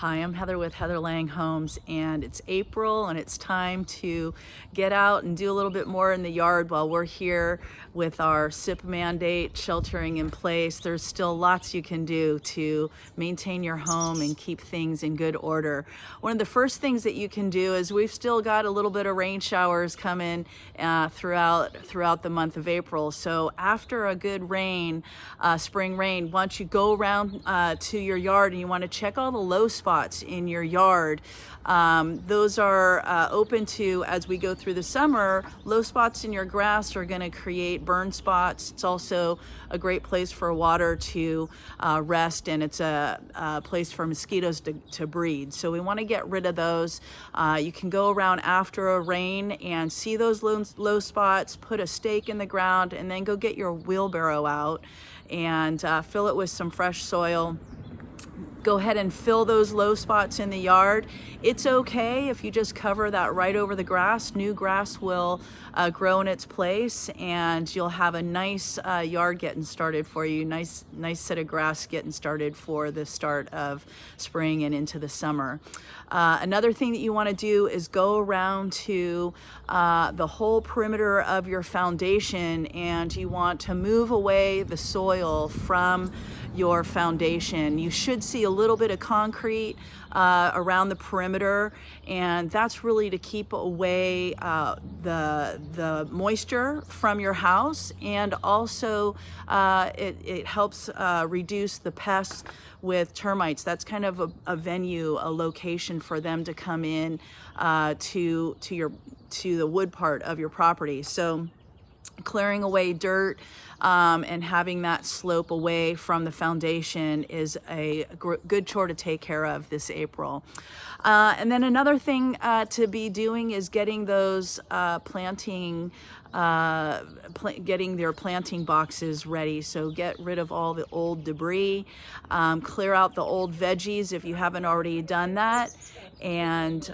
Hi, I'm Heather with Heather Lang Homes, and it's April and it's time to get out and do a little bit more in the yard while we're here with our SIP mandate sheltering in place. There's still lots you can do to maintain your home and keep things in good order. One of the first things that you can do is we've still got a little bit of rain showers coming throughout the month of April. So after a good rain, spring rain, once you go around to your yard and you want to check all the low spots in your yard, those are open to, as we go through the summer. Low spots in your grass are going to create burn spots. It's also a great place for water to rest, and it's a place for mosquitoes to breed. So we want to get rid of those. You can go around after a rain and see those low spots, put a stake in the ground, and then go get your wheelbarrow out and fill it with some fresh soil. Go ahead and fill those low spots in the yard. It's okay if you just cover that right over the grass. New grass will grow in its place, and you'll have a nice yard getting started for you. Nice set of grass getting started for the start of spring and into the summer. Another thing that you want to do is go around to the whole perimeter of your foundation, and you want to move away the soil from your foundation. You should see a little bit of concrete around the perimeter, and that's really to keep away the moisture from your house, and also it helps reduce the pests with termites. That's kind of a venue, a location for them to come in to the wood part of your property. So clearing away dirt and having that slope away from the foundation is a good chore to take care of this April. And then another thing to be doing is getting those getting their planting boxes ready. So get rid of all the old debris, clear out the old veggies if you haven't already done that, and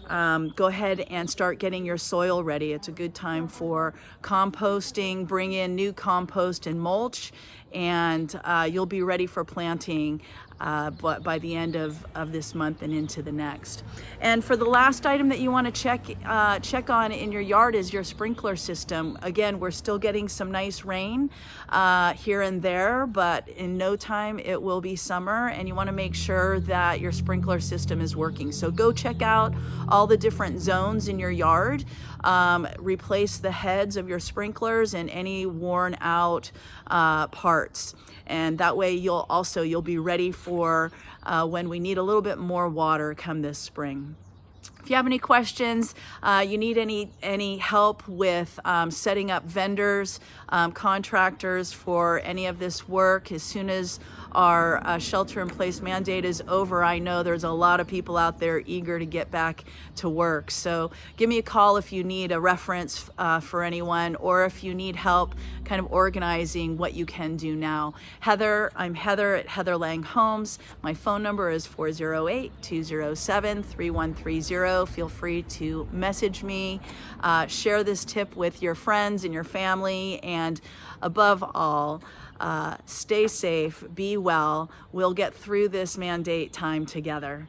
go ahead and start getting your soil ready. It's a good time for composting. Bring in new compost and mulch, and you'll be ready for planting but by the end of this month and into the next. And for the last item that you want to check on in your yard is your sprinkler system. Again, we're still getting some nice rain here and there, but in no time it will be summer, and you want to make sure that your sprinkler system is working. So go check out all the different zones in your yard. Replace the heads of your sprinklers and any worn out parts, and that way you'll be ready for when we need a little bit more water come this spring. If you have any questions, you need any help with setting up vendors, contractors for any of this work, as soon as our shelter-in-place mandate is over, I know there's a lot of people out there eager to get back to work. So give me a call if you need a reference for anyone, or if you need help kind of organizing what you can do now. I'm Heather at Heather Lang Homes. My phone number is 408-207-3130. Feel free to message me, share this tip with your friends and your family, and above all, stay safe, be well. We'll get through this mandate time together.